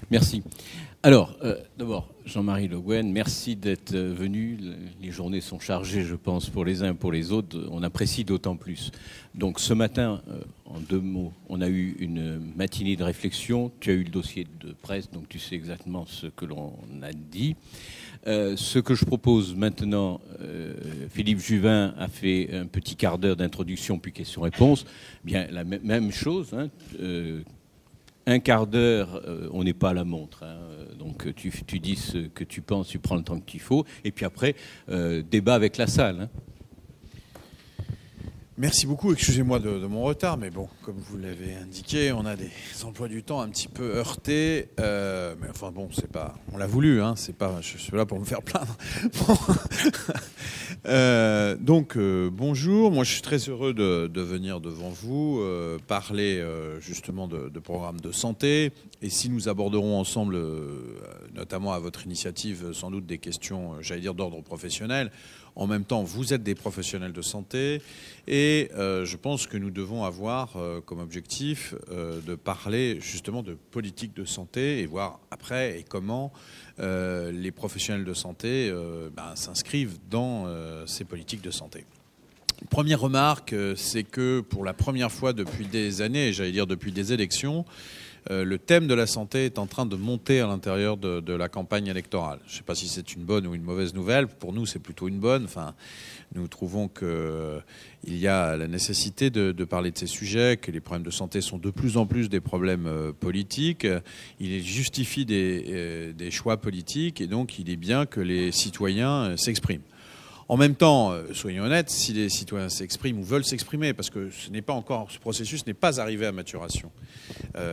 Merci. Alors, d'abord, Jean-Marie Le Guen, merci d'être venu. Les journées sont chargées, je pense, pour les uns et pour les autres. On apprécie d'autant plus. Donc, ce matin, en 2 mots, on a eu une matinée de réflexion. Tu as eu le dossier de presse, donc tu sais exactement ce que l'on a dit. Ce que je propose maintenant, Philippe Juvin a fait un petit quart d'heure d'introduction puis questions-réponses. Bien, la même chose, hein, un quart d'heure, on n'est pas à la montre. Hein, donc tu dis ce que tu penses, tu prends le temps qu'il faut. Et puis après, débat avec la salle. Hein. Merci beaucoup, excusez-moi de mon retard, mais bon, comme vous l'avez indiqué, on a des emplois du temps un petit peu heurtés, mais enfin bon, c'est pas, on l'a voulu, hein, c'est pas, je suis là pour me faire plaindre. Donc bonjour, moi je suis très heureux de venir devant vous parler justement de programmes de santé, et si nous aborderons ensemble, notamment à votre initiative, sans doute des questions, j'allais dire d'ordre professionnel. En même temps, vous êtes des professionnels de santé et je pense que nous devons avoir comme objectif de parler justement de politique de santé et voir après et comment les professionnels de santé s'inscrivent dans ces politiques de santé. Première remarque, c'est que pour la première fois depuis des années, j'allais dire depuis des élections, le thème de la santé est en train de monter à l'intérieur de la campagne électorale. Je ne sais pas si c'est une bonne ou une mauvaise nouvelle. Pour nous, c'est plutôt une bonne. Enfin, nous trouvons qu'il y a la nécessité de parler de ces sujets, que les problèmes de santé sont de plus en plus des problèmes politiques. Il justifie des choix politiques et donc il est bien que les citoyens s'expriment. En même temps, soyons honnêtes, si les citoyens s'expriment ou veulent s'exprimer, parce que ce processus n'est pas arrivé à maturation.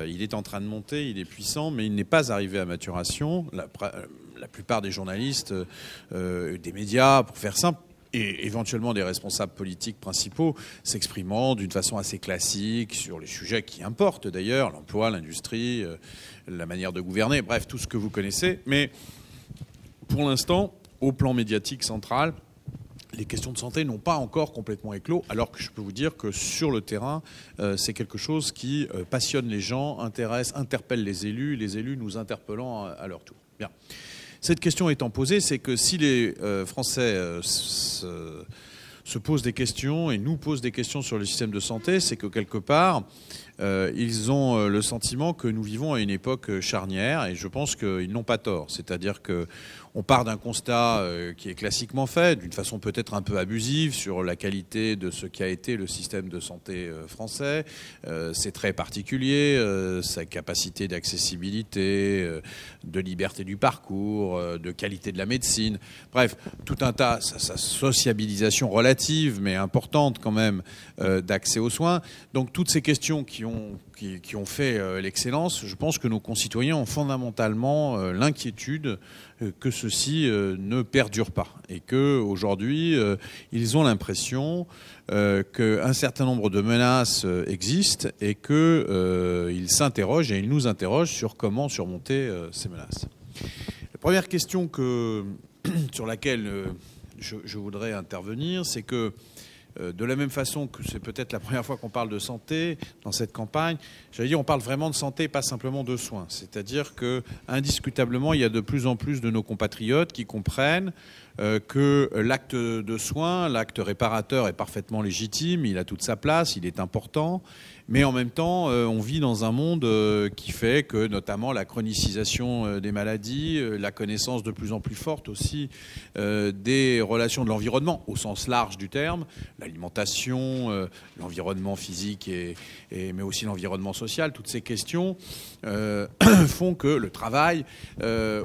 Il est en train de monter, il est puissant, mais il n'est pas arrivé à maturation. La plupart des journalistes, des médias, pour faire simple, et éventuellement des responsables politiques principaux s'exprimant d'une façon assez classique sur les sujets qui importent d'ailleurs, l'emploi, l'industrie, la manière de gouverner, bref, tout ce que vous connaissez. Mais pour l'instant, au plan médiatique central, les questions de santé n'ont pas encore complètement éclos, alors que je peux vous dire que sur le terrain, c'est quelque chose qui passionne les gens, interpelle les élus nous interpellant à leur tour. Bien. Cette question étant posée, c'est que si les Français se posent des questions et nous posent des questions sur le système de santé, c'est que quelque part, ils ont le sentiment que nous vivons à une époque charnière, et je pense qu'ils n'ont pas tort. C'est-à-dire qu'on part d'un constat qui est classiquement fait, d'une façon peut-être un peu abusive, sur la qualité de ce qu'a été le système de santé français. C'est très particulier, sa capacité d'accessibilité, de liberté du parcours, de qualité de la médecine. Bref, tout un tas, sa sociabilisation relative, mais importante quand même, d'accès aux soins. Donc toutes ces questions qui ont fait l'excellence, je pense que nos concitoyens ont fondamentalement l'inquiétude que ceci ne perdure pas et qu'aujourd'hui, ils ont l'impression qu'un certain nombre de menaces existent et qu'ils s'interrogent et ils nous interrogent sur comment surmonter ces menaces. La première question sur laquelle je voudrais intervenir, c'est que de la même façon que c'est peut-être la première fois qu'on parle de santé dans cette campagne, j'allais dire on parle vraiment de santé, pas simplement de soins. C'est-à-dire que indiscutablement, il y a de plus en plus de nos compatriotes qui comprennent que l'acte de soin, l'acte réparateur est parfaitement légitime, il a toute sa place, il est important. Mais en même temps, on vit dans un monde qui fait que, notamment, la chronicisation des maladies, la connaissance de plus en plus forte aussi des relations de l'environnement, au sens large du terme, l'alimentation, l'environnement physique, mais aussi l'environnement social, toutes ces questions font que le travail,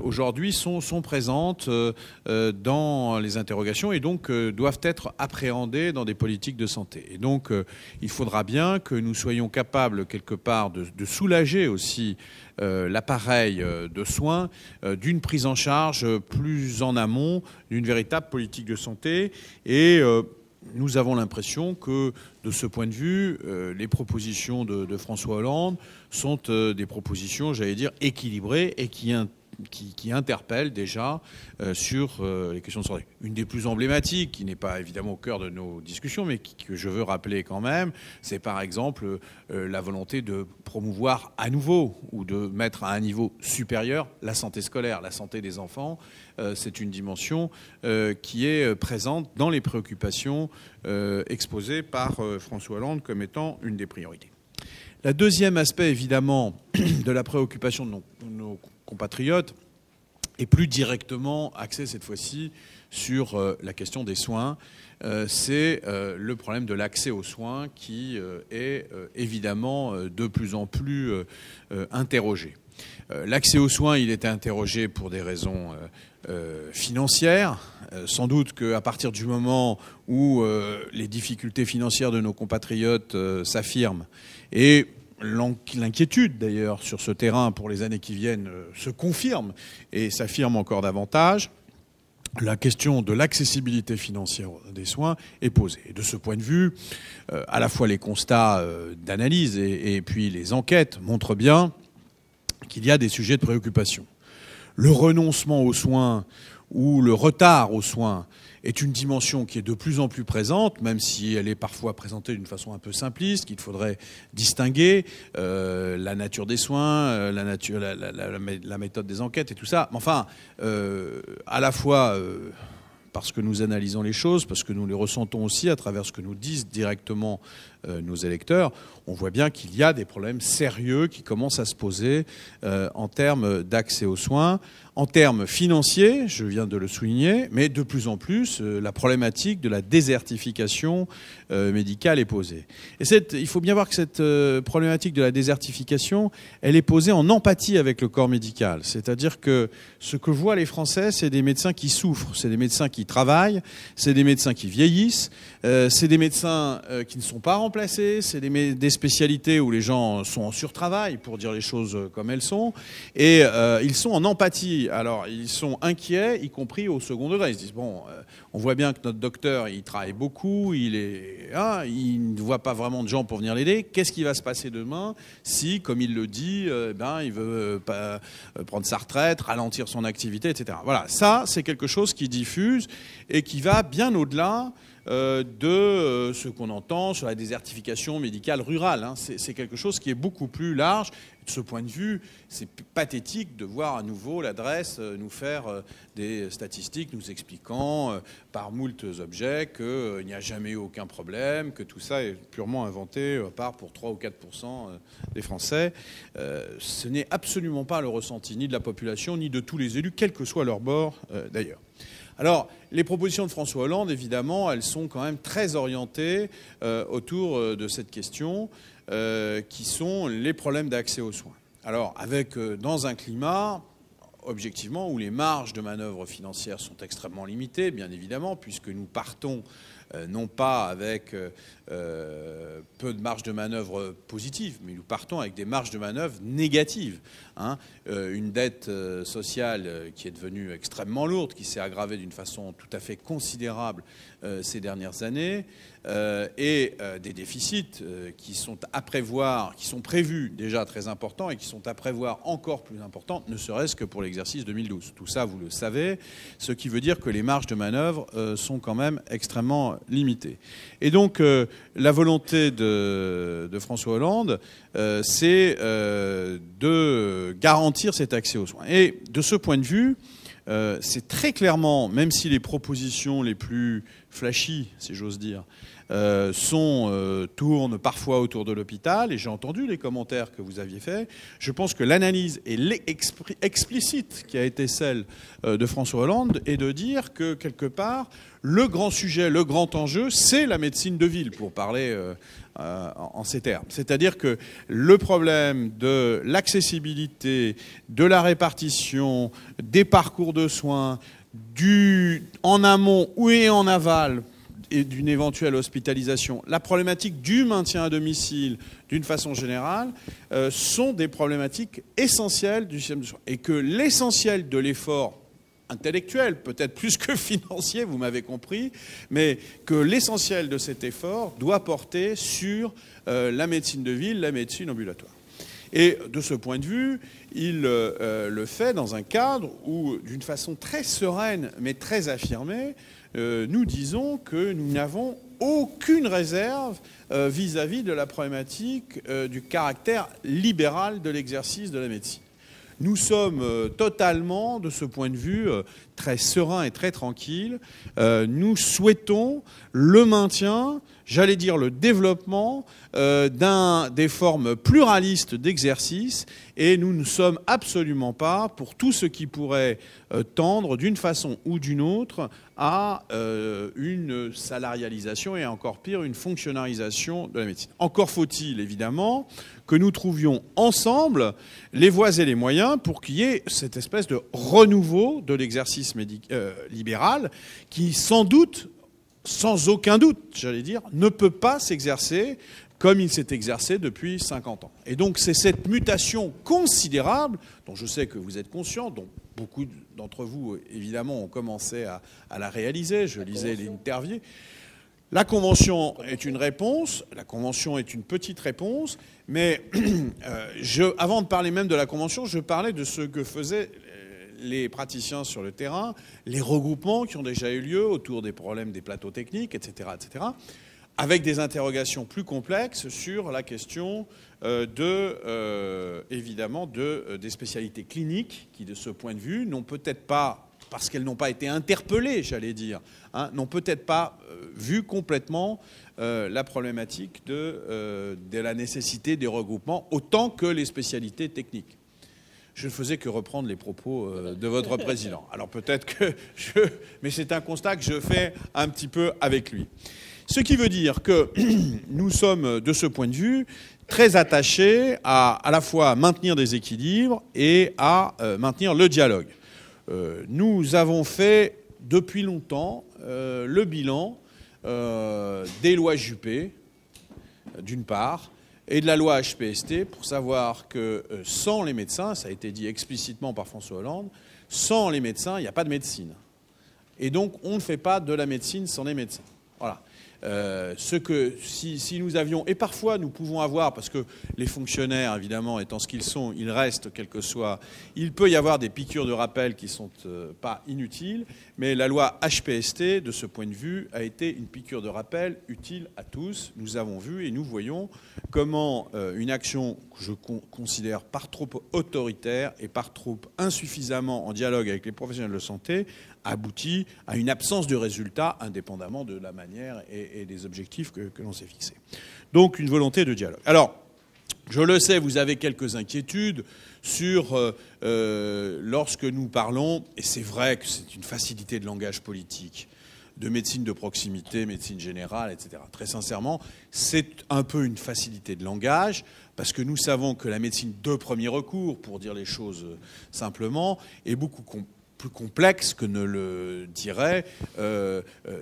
aujourd'hui, sont présentes dans les interrogations et donc doivent être appréhendées dans des politiques de santé. Et donc, il faudra bien que nous soyons capables quelque part de soulager aussi l'appareil de soins d'une prise en charge plus en amont d'une véritable politique de santé. Et nous avons l'impression que, de ce point de vue, les propositions de François Hollande sont des propositions, j'allais dire, équilibrées et qui qui interpellent déjà sur les questions de santé. Une des plus emblématiques, qui n'est pas évidemment au cœur de nos discussions, mais que je veux rappeler quand même, c'est par exemple la volonté de promouvoir à nouveau ou de mettre à un niveau supérieur la santé scolaire, la santé des enfants. C'est une dimension qui est présente dans les préoccupations exposées par François Hollande comme étant une des priorités. Le deuxième aspect, évidemment, de la préoccupation de nos compatriotes est plus directement axé cette fois-ci sur la question des soins. C'est le problème de l'accès aux soins qui est évidemment de plus en plus interrogé. L'accès aux soins, il était interrogé pour des raisons financières. Sans doute qu'à partir du moment où les difficultés financières de nos compatriotes s'affirment, et l'inquiétude d'ailleurs sur ce terrain pour les années qui viennent se confirme et s'affirme encore davantage, la question de l'accessibilité financière des soins est posée. Et de ce point de vue, à la fois les constats d'analyse et puis les enquêtes montrent bien qu'il y a des sujets de préoccupation. Le renoncement aux soins ou le retard aux soins est une dimension qui est de plus en plus présente, même si elle est parfois présentée d'une façon un peu simpliste, qu'il faudrait distinguer la nature des soins, la méthode des enquêtes et tout ça. Mais enfin, à la fois parce que nous analysons les choses, parce que nous les ressentons aussi à travers ce que nous disent directement nos électeurs, on voit bien qu'il y a des problèmes sérieux qui commencent à se poser en termes d'accès aux soins, en termes financiers, je viens de le souligner, mais de plus en plus, la problématique de la désertification médicale est posée. Et il faut bien voir que cette problématique de la désertification, elle est posée en empathie avec le corps médical. C'est-à-dire que ce que voient les Français, c'est des médecins qui souffrent, c'est des médecins qui travaillent, c'est des médecins qui vieillissent, c'est des médecins qui ne sont pas remplacés, c'est des spécialités où les gens sont en surtravail, pour dire les choses comme elles sont, et ils sont en empathie. Alors, ils sont inquiets, y compris au second degré. Ils se disent, bon, on voit bien que notre docteur, il travaille beaucoup, il ne voit pas vraiment de gens pour venir l'aider. Qu'est-ce qui va se passer demain si, comme il le dit, il veut prendre sa retraite, ralentir son activité, etc. Voilà, ça, c'est quelque chose qui diffuse et qui va bien au-delà de ce qu'on entend sur la désertification médicale rurale. C'est quelque chose qui est beaucoup plus large. De ce point de vue, c'est pathétique de voir à nouveau l'adresse nous faire des statistiques nous expliquant par moult objets qu'il n'y a jamais eu aucun problème, que tout ça est purement inventé, à part pour 3 ou 4% des Français. Ce n'est absolument pas le ressenti ni de la population, ni de tous les élus, quel que soit leur bord d'ailleurs. Alors, les propositions de François Hollande, évidemment, elles sont quand même très orientées autour de cette question, qui sont les problèmes d'accès aux soins. Alors, dans un climat, objectivement, où les marges de manœuvre financières sont extrêmement limitées, bien évidemment, puisque nous partons non pas avec peu de marge de manœuvre positive, mais nous partons avec des marges de manœuvre négatives. Une dette sociale qui est devenue extrêmement lourde, qui s'est aggravée d'une façon tout à fait considérable ces dernières années, et des déficits qui sont à prévoir, qui sont prévus déjà très importants et qui sont à prévoir encore plus importants, ne serait-ce que pour l'exercice 2012. Tout ça, vous le savez, ce qui veut dire que les marges de manœuvre sont quand même extrêmement limitées. Et donc, la volonté de François Hollande, c'est de garantir cet accès aux soins. Et de ce point de vue, c'est très clairement, même si les propositions les plus flashy, si j'ose dire, tournent parfois autour de l'hôpital, et j'ai entendu les commentaires que vous aviez faits, je pense que l'analyse explicite qui a été celle de François Hollande est de dire que, quelque part, le grand sujet, le grand enjeu, c'est la médecine de ville, pour parler en ces termes. C'est-à-dire que le problème de l'accessibilité, de la répartition, des parcours de soins, en amont ou en aval, et d'une éventuelle hospitalisation, la problématique du maintien à domicile, d'une façon générale, sont des problématiques essentielles du système de soins. Et que l'essentiel de l'effort intellectuel, peut-être plus que financier, vous m'avez compris, mais que l'essentiel de cet effort doit porter sur la médecine de ville, la médecine ambulatoire. Et de ce point de vue, il le fait dans un cadre où, d'une façon très sereine mais très affirmée, nous disons que nous n'avons aucune réserve vis-à-vis de la problématique du caractère libéral de l'exercice de la médecine. Nous sommes totalement, de ce point de vue, très sereins et très tranquilles. Nous souhaitons le maintien, j'allais dire le développement, des formes pluralistes d'exercice, et nous ne sommes absolument pas pour tout ce qui pourrait tendre, d'une façon ou d'une autre, à une salarialisation et encore pire, une fonctionnalisation de la médecine. Encore faut-il, évidemment, que nous trouvions ensemble les voies et les moyens pour qu'il y ait cette espèce de renouveau de l'exercice libéral qui, sans doute, sans aucun doute, j'allais dire, ne peut pas s'exercer comme il s'est exercé depuis 50 ans. Et donc c'est cette mutation considérable, dont je sais que vous êtes conscients, dont beaucoup d'entre vous, évidemment, ont commencé à la réaliser. Je lisais l'interview. La Convention est une réponse, la Convention est une petite réponse, mais avant de parler même de la Convention, je parlais de ce que faisaient les praticiens sur le terrain, les regroupements qui ont déjà eu lieu autour des problèmes des plateaux techniques, etc., avec des interrogations plus complexes sur la question évidemment, des spécialités cliniques qui, de ce point de vue, n'ont peut-être pas, parce qu'elles n'ont pas été interpellées, j'allais dire, n'ont peut-être pas vu complètement la problématique de la nécessité des regroupements autant que les spécialités techniques. Je ne faisais que reprendre les propos de votre président. Alors peut-être que mais c'est un constat que je fais un petit peu avec lui. Ce qui veut dire que nous sommes, de ce point de vue, très attachés à la fois à maintenir des équilibres et à maintenir le dialogue. Nous avons fait depuis longtemps le bilan des lois Juppé, d'une part, et de la loi HPST, pour savoir que sans les médecins, ça a été dit explicitement par François Hollande, sans les médecins, il n'y a pas de médecine. Et donc, on ne fait pas de la médecine sans les médecins. Voilà. Si nous avions, et parfois nous pouvons avoir, parce que les fonctionnaires, évidemment, étant ce qu'ils sont, ils restent, quel que soit, il peut y avoir des piqûres de rappel qui ne sont pas inutiles, mais la loi HPST, de ce point de vue, a été une piqûre de rappel utile à tous. Nous avons vu et nous voyons comment une action que je considère par trop autoritaire et par trop insuffisamment en dialogue avec les professionnels de santé aboutit à une absence de résultats indépendamment de la manière et des objectifs que l'on s'est fixés. Donc une volonté de dialogue. Alors, je le sais, vous avez quelques inquiétudes sur lorsque nous parlons, et c'est vrai que c'est une facilité de langage politique, de médecine de proximité, médecine générale, etc. Très sincèrement, c'est un peu une facilité de langage, parce que nous savons que la médecine de premier recours, pour dire les choses simplement, est beaucoup plus complexe que ne le dirait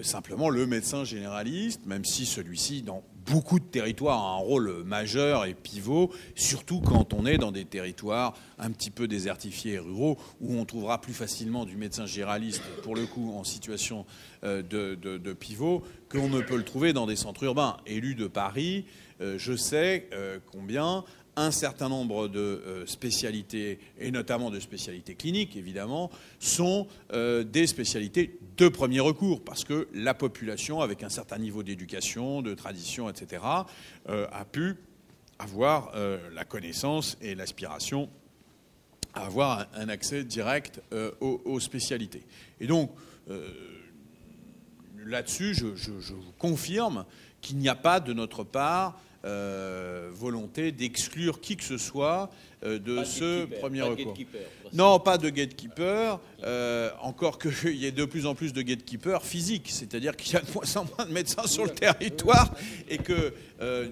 simplement le médecin généraliste, même si celui-ci, dans beaucoup de territoires, a un rôle majeur et pivot, surtout quand on est dans des territoires un petit peu désertifiés et ruraux, où on trouvera plus facilement du médecin généraliste, pour le coup, en situation de pivot, qu'on ne peut le trouver dans des centres urbains. Élu de Paris, je sais combien un certain nombre de spécialités, et notamment de spécialités cliniques, évidemment, sont des spécialités de premier recours, parce que la population, avec un certain niveau d'éducation, de tradition, etc., a pu avoir la connaissance et l'aspiration à avoir un accès direct aux spécialités. Et donc, là-dessus, je vous confirme qu'il n'y a pas de notre part volonté d'exclure qui que ce soit de ce premier recours. Non, pas de gatekeeper, encore qu'il y ait de plus en plus de gatekeepers physiques, c'est-à-dire qu'il y a de moins en moins de médecins sur le territoire, et que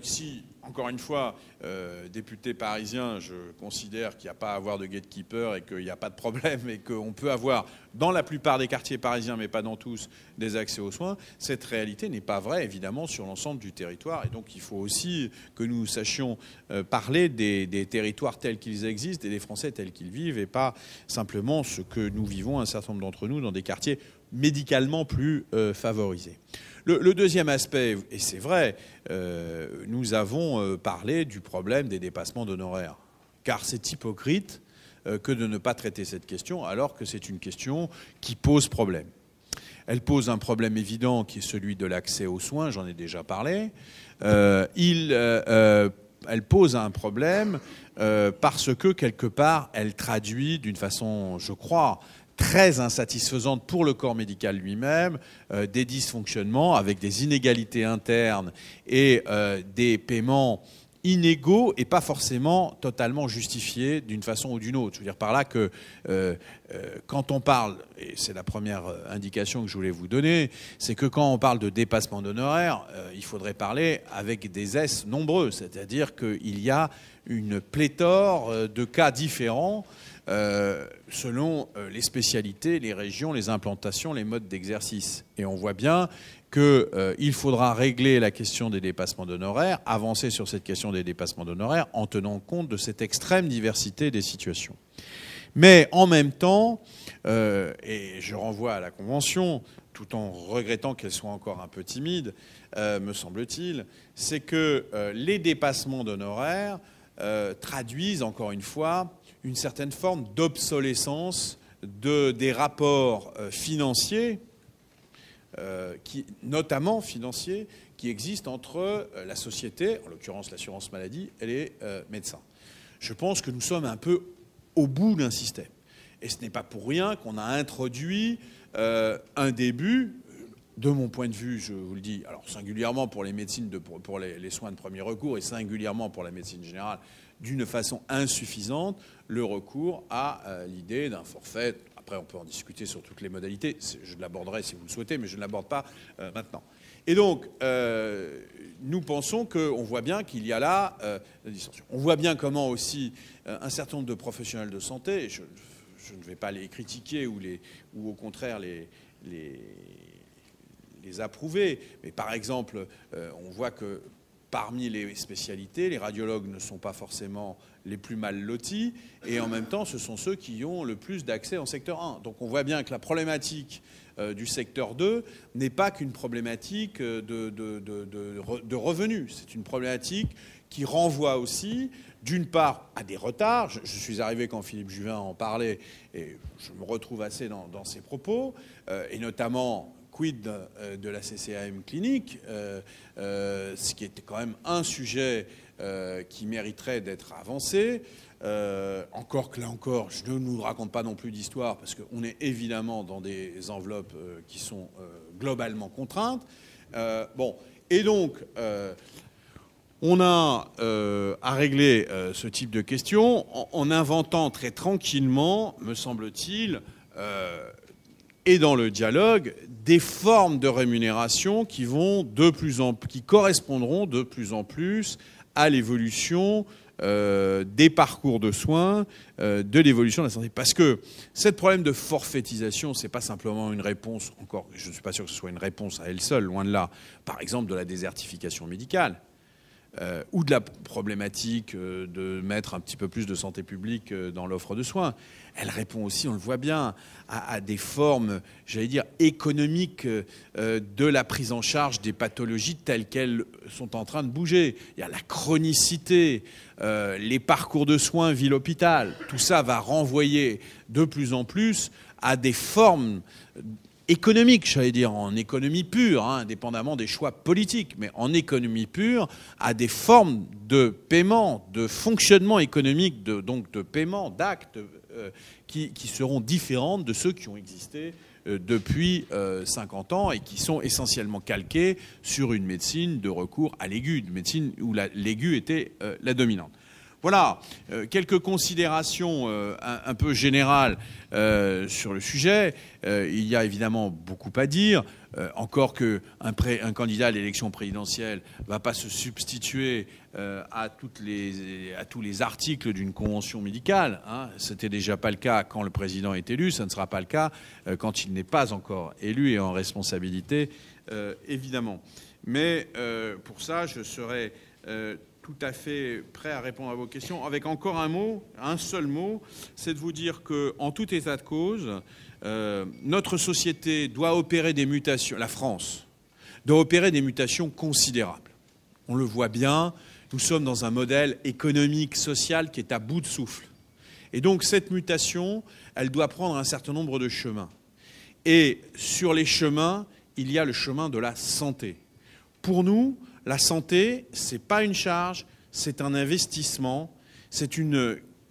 si, encore une fois, député parisien, je considère qu'il n'y a pas à avoir de gatekeeper et qu'il n'y a pas de problème et qu'on peut avoir, dans la plupart des quartiers parisiens, mais pas dans tous, des accès aux soins. Cette réalité n'est pas vraie, évidemment, sur l'ensemble du territoire. Et donc, il faut aussi que nous sachions parler des territoires tels qu'ils existent et des Français tels qu'ils vivent, et pas simplement ce que nous vivons, un certain nombre d'entre nous, dans des quartiers médicalement plus favorisés. Le deuxième aspect, et c'est vrai, nous avons parlé du problème des dépassements d'honoraires. car c'est hypocrite que de ne pas traiter cette question alors que c'est une question qui pose problème. Elle pose un problème évident qui est celui de l'accès aux soins, j'en ai déjà parlé. Elle pose un problème parce que, quelque part, elle traduit d'une façon, je crois, très insatisfaisante pour le corps médical lui-même, des dysfonctionnements avec des inégalités internes et des paiements inégaux et pas forcément totalement justifiés d'une façon ou d'une autre. Je veux dire par là que quand on parle, et c'est la première indication que je voulais vous donner, c'est que quand on parle de dépassement d'honoraires, il faudrait parler avec des S nombreux, c'est-à-dire qu'il y a une pléthore de cas différents selon les spécialités, les régions, les implantations, les modes d'exercice. Et on voit bien qu'il faudra régler la question des dépassements d'honoraires, avancer sur cette question des dépassements d'honoraires en tenant compte de cette extrême diversité des situations. Mais en même temps, et je renvoie à la Convention, tout en regrettant qu'elle soit encore un peu timide, me semble-t-il, c'est que les dépassements d'honoraires traduisent, encore une fois, une certaine forme d'obsolescence des rapports financiers, notamment financiers, qui existent entre la société, en l'occurrence l'assurance maladie, et les médecins. Je pense que nous sommes un peu au bout d'un système. Et ce n'est pas pour rien qu'on a introduit un début, de mon point de vue, je vous le dis, alors singulièrement pour les médecines, pour les soins de premier recours et singulièrement pour la médecine générale, d'une façon insuffisante, le recours à l'idée d'un forfait. Après, on peut en discuter sur toutes les modalités. Je l'aborderai si vous le souhaitez, mais je ne l'aborde pas maintenant. Et donc, nous pensons qu'on voit bien qu'il y a là la distorsion. On voit bien comment aussi un certain nombre de professionnels de santé, je ne vais pas les critiquer ou au contraire les approuver, mais par exemple, on voit que parmi les spécialités, les radiologues ne sont pas forcément les plus mal lotis, et en même temps, ce sont ceux qui ont le plus d'accès en secteur 1. Donc on voit bien que la problématique du secteur 2 n'est pas qu'une problématique de revenus. C'est une problématique qui renvoie aussi, d'une part, à des retards. Je suis arrivé quand Philippe Juvin en parlait, et je me retrouve assez dans ses propos, et notamment quid de la CCAM clinique, ce qui était quand même un sujet qui mériterait d'être avancé. Encore que là encore, je ne nous raconte pas non plus d'histoire, parce qu'on est évidemment dans des enveloppes qui sont globalement contraintes. Bon, et donc, on a à régler ce type de questions en inventant très tranquillement, me semble-t-il, et dans le dialogue, des formes de rémunération qui correspondront de plus en plus à l'évolution des parcours de soins, de l'évolution de la santé. Parce que ce problème de forfaitisation, c'est pas simplement une réponse, encore, je ne suis pas sûr que ce soit une réponse à elle seule, loin de là, par exemple de la désertification médicale, ou de la problématique de mettre un petit peu plus de santé publique dans l'offre de soins. Elle répond aussi, on le voit bien, à des formes, j'allais dire, économiques de la prise en charge des pathologies telles qu'elles sont en train de bouger. Il y a la chronicité, les parcours de soins ville-hôpital. Tout ça va renvoyer de plus en plus à des formes économique, j'allais dire, en économie pure, hein, indépendamment des choix politiques, mais en économie pure, à des formes de paiement, de fonctionnement économique, donc de paiement, d'actes, qui seront différentes de ceux qui ont existé depuis 50 ans et qui sont essentiellement calqués sur une médecine de recours à l'aigu, une médecine où l'aigu était la dominante. Voilà, quelques considérations un peu générales sur le sujet. Il y a évidemment beaucoup à dire. Encore qu'un candidat à l'élection présidentielle ne va pas se substituer à tous les articles d'une convention médicale. Hein. Ce n'était déjà pas le cas quand le président est élu. Ça ne sera pas le cas quand il n'est pas encore élu et en responsabilité, évidemment. Mais pour ça, je serai tout à fait prêt à répondre à vos questions, avec encore un seul mot, c'est de vous dire qu'en tout état de cause, notre société doit opérer des mutations, la France doit opérer des mutations considérables. On le voit bien, Nous sommes dans un modèle économique, social qui est à bout de souffle. Et donc cette mutation, elle doit prendre un certain nombre de chemins. Et sur les chemins, il y a le chemin de la santé. Pour nous, la santé, ce n'est pas une charge, c'est un investissement, c'est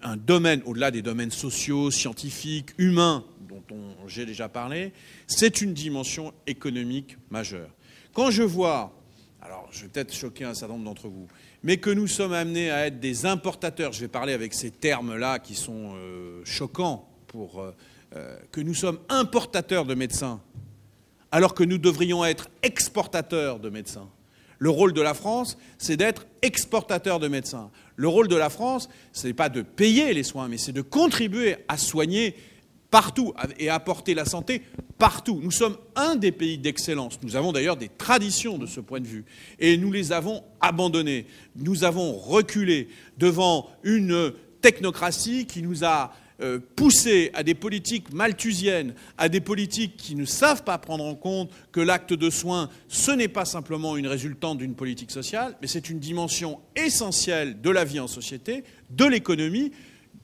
un domaine, au-delà des domaines sociaux, scientifiques, humains, dont j'ai déjà parlé, c'est une dimension économique majeure. Quand je vois, alors je vais peut-être choquer un certain nombre d'entre vous, mais que nous sommes amenés à être des importateurs, je vais parler avec ces termes-là qui sont choquants, que nous sommes importateurs de médecins, alors que nous devrions être exportateurs de médecins. Le rôle de la France, c'est d'être exportateur de médecins. Le rôle de la France, ce n'est pas de payer les soins, mais c'est de contribuer à soigner partout et à apporter la santé partout. Nous sommes un des pays d'excellence. Nous avons d'ailleurs des traditions de ce point de vue. Et nous les avons abandonnées. Nous avons reculé devant une technocratie qui nous a poussé à des politiques malthusiennes, à des politiques qui ne savent pas prendre en compte que l'acte de soin, ce n'est pas simplement une résultante d'une politique sociale, mais c'est une dimension essentielle de la vie en société, de l'économie,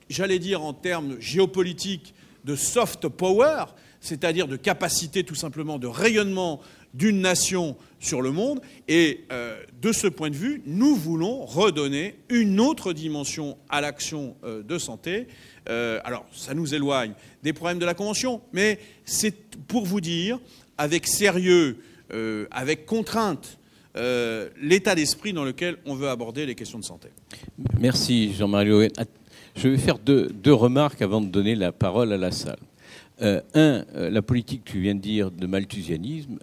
j'allais dire en termes géopolitiques, de soft power, c'est-à-dire de capacité tout simplement de rayonnement d'une nation sur le monde. Et de ce point de vue, nous voulons redonner une autre dimension à l'action de santé. Alors, ça nous éloigne des problèmes de la Convention, mais c'est pour vous dire, avec sérieux, avec contrainte, l'état d'esprit dans lequel on veut aborder les questions de santé. Merci Jean-Marie Le Guen. Je vais faire deux remarques avant de donner la parole à la salle. La politique que tu viens de dire de malthusianisme,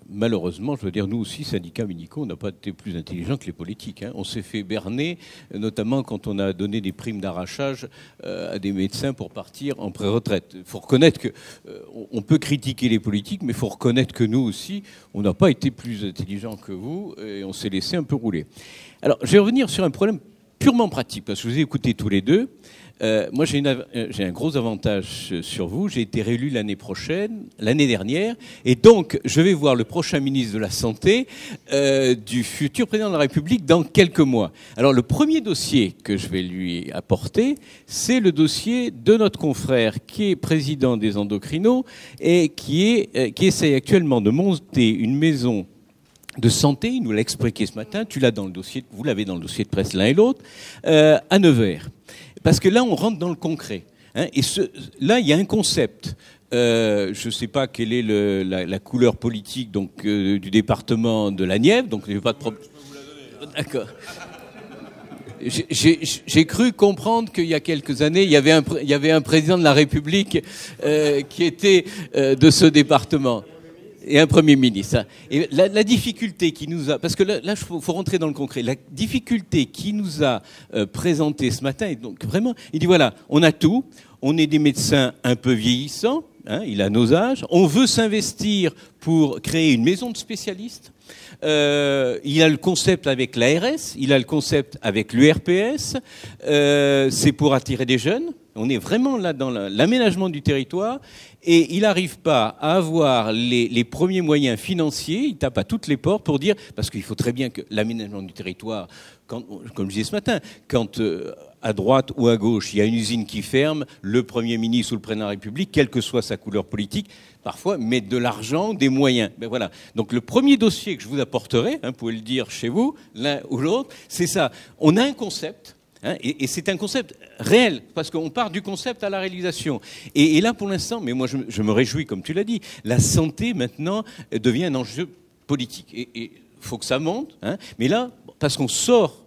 malheureusement, je veux dire, nous aussi, syndicats médicaux, on n'a pas été plus intelligents que les politiques. Hein. On s'est fait berner, notamment quand on a donné des primes d'arrachage à des médecins pour partir en pré-retraite. Il faut reconnaître qu'on peut critiquer les politiques, mais il faut reconnaître que nous aussi, on n'a pas été plus intelligents que vous et on s'est laissé un peu rouler. Alors, je vais revenir sur un problème purement pratique, parce que je vous ai écoutés tous les deux. Moi, j'ai un gros avantage sur vous. J'ai été réélu l'année dernière. Et donc, je vais voir le prochain ministre de la Santé du futur président de la République dans quelques mois. Alors, le premier dossier que je vais lui apporter, c'est le dossier de notre confrère qui est président des endocrinos et qui essaye actuellement de monter une maison de santé, il nous l'a expliqué ce matin, vous l'avez dans le dossier de presse l'un et l'autre, à Nevers. Parce que là, on rentre dans le concret. Hein, et là, il y a un concept. Je ne sais pas quelle est la couleur politique du département de la Nièvre, donc il n'y a pas de problème. Je peux vous la donner. D'accord. J'ai cru comprendre qu'il y a quelques années, il y avait un président de la République qui était de ce département. Et un Premier ministre. Et la difficulté qui nous a... Parce que là, il faut rentrer dans le concret. La difficulté qui nous a présenté ce matin, et donc vraiment, il dit voilà, on a tout, on est des médecins un peu vieillissants, hein, il a nos âges, on veut s'investir pour créer une maison de spécialistes. Il a le concept avec l'ARS, il a le concept avec l'URPS, c'est pour attirer des jeunes. On est vraiment là dans l'aménagement du territoire et il n'arrive pas à avoir les premiers moyens financiers. Il tape à toutes les portes pour dire, parce qu'il faut très bien que l'aménagement du territoire, comme je disais ce matin, quand à droite ou à gauche il y a une usine qui ferme, le Premier ministre ou le Président de la République, quelle que soit sa couleur politique, parfois met de l'argent, des moyens. Ben voilà. Donc le premier dossier que je vous apporterai, hein, vous pouvez le dire chez vous, l'un ou l'autre, c'est ça. On a un concept. Hein, et c'est un concept réel, parce qu'on part du concept à la réalisation. Et là, pour l'instant, mais moi je me réjouis, comme tu l'as dit, la santé, maintenant, devient un enjeu politique. Et il faut que ça monte. Hein, mais là, parce qu'on sort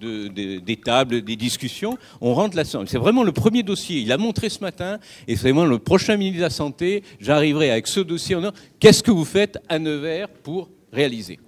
des tables, des discussions, on rentre là-dedans. C'est vraiment le premier dossier. Il a montré ce matin, et c'est vraiment le prochain ministre de la Santé, j'arriverai avec ce dossier en disant, qu'est-ce que vous faites à Nevers pour réaliser ?